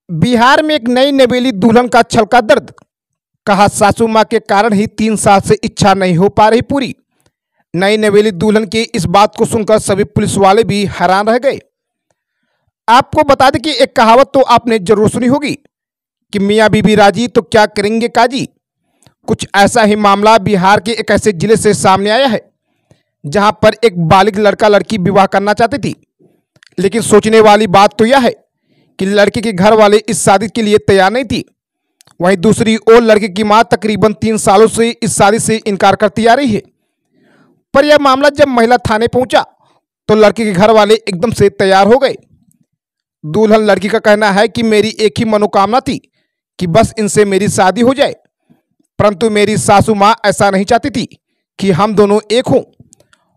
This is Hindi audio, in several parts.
बिहार में एक नई नवेली दुल्हन का छलका दर्द। कहा सासू मां के कारण ही 3 साल से इच्छा नहीं हो पा रही पूरी। नई नवेली दुल्हन की इस बात को सुनकर सभी पुलिस वाले भी हैरान रह गए। आपको बता दें कि एक कहावत तो आपने जरूर सुनी होगी कि मियाँ बीबी राजी तो क्या करेंगे काजी। कुछ ऐसा ही मामला बिहार के एक ऐसे जिले से सामने आया है जहां पर एक बालिग लड़का लड़की विवाह करना चाहती थी, लेकिन सोचने वाली बात तो यह है कि लड़के के घर वाले इस शादी के लिए तैयार नहीं थी। वहीं दूसरी ओर लड़के की मां तकरीबन 3 सालों से इस शादी से इनकार करती आ रही है। पर यह मामला जब महिला थाने पहुंचा तो लड़के के घर वाले एकदम से तैयार हो गए। दुल्हन लड़की का कहना है कि मेरी एक ही मनोकामना थी कि बस इनसे मेरी शादी हो जाए, परंतु मेरी सासू मां ऐसा नहीं चाहती थी कि हम दोनों एक हों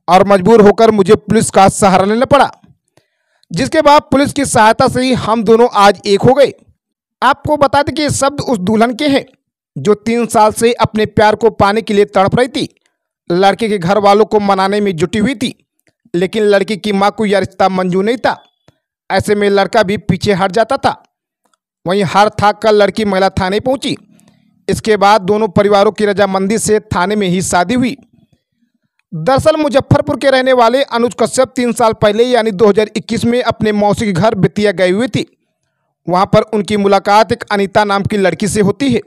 और मजबूर होकर मुझे पुलिस का सहारा लेना पड़ा, जिसके बाद पुलिस की सहायता से ही हम दोनों आज एक हो गए। आपको बता दें कि ये शब्द उस दुल्हन के हैं जो 3 साल से अपने प्यार को पाने के लिए तड़प रही थी। लड़के के घर वालों को मनाने में जुटी हुई थी, लेकिन लड़की की मां को यह रिश्ता मंजूर नहीं था। ऐसे में लड़का भी पीछे हट जाता था। वहीं हार थाक कर लड़की महिला थाने पहुंची। इसके बाद दोनों परिवारों की रजामंदी से थाने में ही शादी हुई। दरअसल मुजफ्फरपुर के रहने वाले अनुज कश्यप 3 साल पहले यानी 2021 में अपने मौसी के घर बेतिया गए हुए थे। वहां पर उनकी मुलाकात एक अनीता नाम की लड़की से होती है।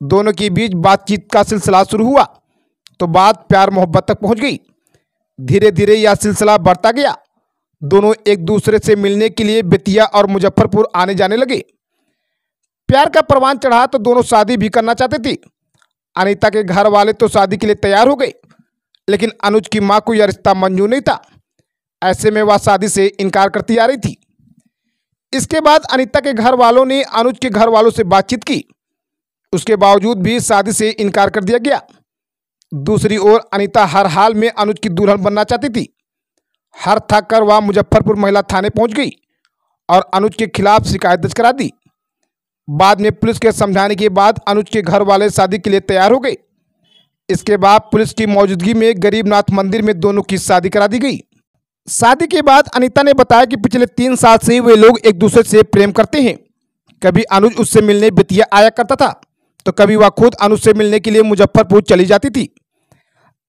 दोनों के बीच बातचीत का सिलसिला शुरू हुआ तो बात प्यार मोहब्बत तक पहुंच गई। धीरे धीरे यह सिलसिला बढ़ता गया। दोनों एक दूसरे से मिलने के लिए बेतिया और मुजफ्फरपुर आने जाने लगे। प्यार का परवान चढ़ा तो दोनों शादी भी करना चाहते थे। अनीता के घर वाले तो शादी के लिए तैयार हो गए, लेकिन अनुज की मां को यह रिश्ता मंजूर नहीं था। ऐसे में वह शादी से इनकार करती आ रही थी। इसके बाद अनीता के घर वालों ने अनुज के घर वालों से बातचीत की। उसके बावजूद भी शादी से इनकार कर दिया गया। दूसरी ओर अनीता हर हाल में अनुज की दुल्हन बनना चाहती थी। हर थक कर वह मुजफ्फरपुर महिला थाने पहुंच गई और अनुज के खिलाफ शिकायत दर्ज करा दी। बाद में पुलिस के समझाने के बाद अनुज के घर वाले शादी के लिए तैयार हो गए। इसके बाद पुलिस की मौजूदगी में गरीबनाथ मंदिर में दोनों की शादी करा दी गई। शादी के बाद अनीता ने बताया कि पिछले 3 साल से वे लोग एक दूसरे से प्रेम करते हैं। कभी अनुज उससे मिलने बेतिया आया करता था तो कभी वह खुद अनुज से मिलने के लिए मुजफ्फरपुर चली जाती थी।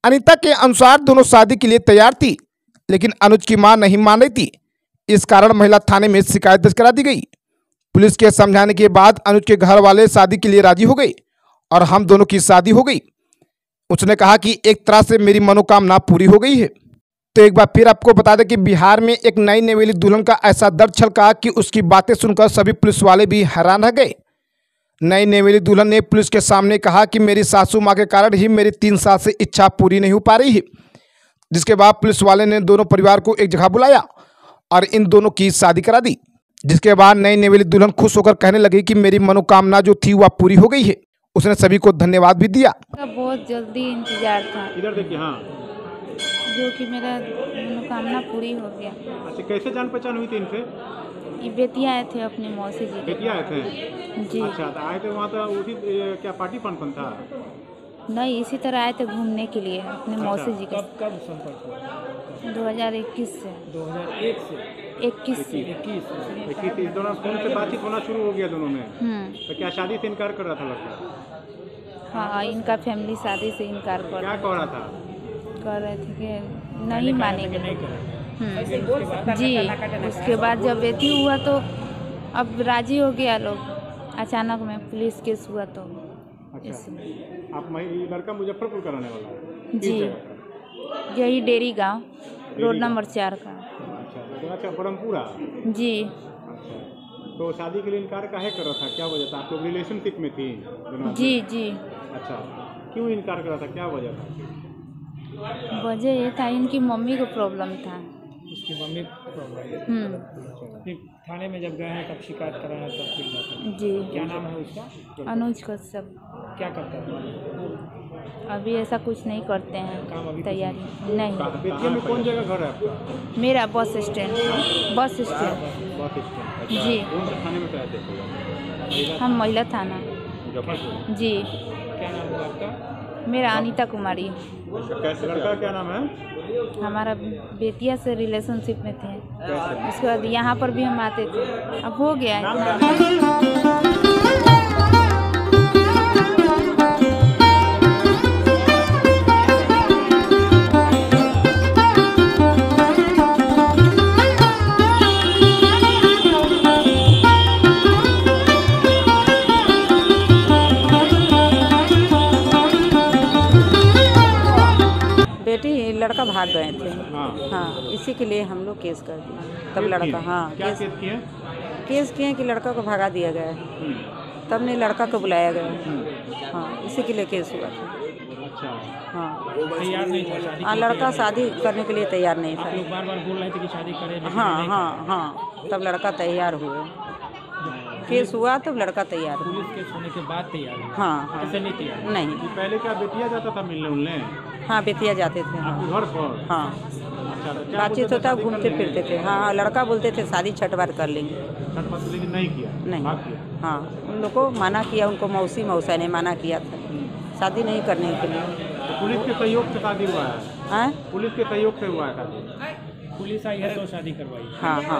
अनीता के अनुसार दोनों शादी के लिए तैयार थी, लेकिन अनुज की मां नहीं मान रही थी। इस कारण महिला थाने में शिकायत दर्ज करा दी गई। पुलिस के समझाने के बाद अनुज के घर वाले शादी के लिए राजी हो गए और हम दोनों की शादी हो गई। उसने कहा कि एक तरह से मेरी मनोकामना पूरी हो गई है। तो एक बार फिर आपको बता दें कि बिहार में एक नई नवेली दुल्हन का ऐसा दर्द छलका कि उसकी बातें सुनकर सभी पुलिस वाले भी हैरान रह गए। नई नवेली दुल्हन ने पुलिस के सामने कहा कि मेरी सासू मां के कारण ही मेरी 3 साल से इच्छा पूरी नहीं हो पा रही है। जिसके बाद पुलिस वाले ने दोनों परिवार को एक जगह बुलाया और इन दोनों की शादी करा दी। जिसके बाद नई नवेली दुल्हन खुश होकर कहने लगी कि मेरी मनोकामना जो थी वह पूरी हो गई है। उसने सभी को धन्यवाद भी दिया। बहुत जल्दी इंतजार था। इधर देखिए। हाँ, जो कि मेरा मनोकामना पूरी हो गया। अच्छा, कैसे जान पहचान हुई थी इनसे? ये बेतिया आए थे अपने मौसी जी के। बेतिया आए थे? जी। अच्छा, तो आए थे वहाँ तो उसी क्या पार्टी फंक्शन था? नहीं, इसी तरह आए थे घूमने के लिए अपने मौसी जी के। कब संपर्क हुआ? 2021 से। 2001 से 21 से। 21 इस दौरान फोन से बातचीत होना शुरू हो गया दोनों में। तो क्या शादी से इनकार कर रहा था लड़का? हाँ, इनका फैमिली शादी से इनकार कर क्या कह रहा था? कर रहे थे कि नहीं मानेंगे। जी। उसके बाद जब बेटी हुआ तो अब राजी हो गया लोग। अचानक में पुलिस केस हुआ तो अच्छा, आप ये लड़का मुजफ्फरपुर का रहने वाला है? जी, यही डेरी गांव रोड नंबर 4 का। अच्छा, ब्रह्मपुरा। जी। अच्छा, तो शादी के लिए इनकार काहे कर रहा था? क्या वजह था? आप लोग रिलेशनशिप में थी? जी जी। अच्छा, क्यों इनकार कर रहा था? क्या वजह था? वजह ये था इनकी मम्मी को प्रॉब्लम था। उसकी मम्मी को प्रॉब्लम। फिर थाने में जब गए हैं तब शिकायत कराया तब फिर बात हुई। जी। क्या नाम है उसका? अनुज कश्यप। क्या करता है? अभी ऐसा कुछ नहीं करते काम अभी हैं, तैयारी नहीं। बेतिया में कौन जगह घर है आपका? मेरा बस स्टैंड। Bus stand. जी। कौन से थाने में रहते थे? हम महिला थाना। मुजफ्फरपुर। जी। क्या नाम है आपका? मेरा अनीता कुमारी। कैसे लड़का क्या नाम है? हमारा बेतिया से रिलेशनशिप में थे, कैसे? उसके बाद यहाँ पर भी हम आते थे, अब हो गया है। बेटी लड़का भाग गए थे। हाँ। हाँ, इसी के लिए हम लोग केस कर दिए। तब लड़का, हाँ, क्या केस किए? केस किए कि लड़का को भगा दिया गया है। तब नहीं लड़का को बुलाया गया। हाँ, इसी के लिए केस हुआ था। अच्छा। हाँ, तैयार नहीं था शादी। हाँ, लड़का शादी करने के लिए तैयार नहीं आप था। लोग बार बार बोल रहे थे कि शादी करें, लेकिन हाँ नहीं हाँ हाँ, तब लड़का तैयार हुए। केस हुआ तब लड़का तैयार हुआ। पुलिस केस होने के बाद तैयार हुए। हाँ हाँ, ऐसे नहीं तैयार। नहीं, पहले क्या बेटिया जाता था मिलने उलने हाँ, बेतिया जाते थे। हाँ आपके घर पर? हाँ, अच्छा, तो क्या बातचीत बोलते थे, होता, शादी कर घूमते लेंगे? फिरते थे। हाँ हाँ, लड़का बोलते थे शादी 6 बार कर लेंगे। छठ मत लेकिन नहीं किया? नहीं, भाग किया? हाँ, उन लोग को मना किया, उनको मौसी मौसा ने मना किया था शादी नहीं करने के लिए। तो पुलिस के सहयोग से शादी हुआ है? हाँ पुलिस के सहयोग से हुआ है शादी? पुलिस आई है तो शादी करवाई। हाँ हाँ।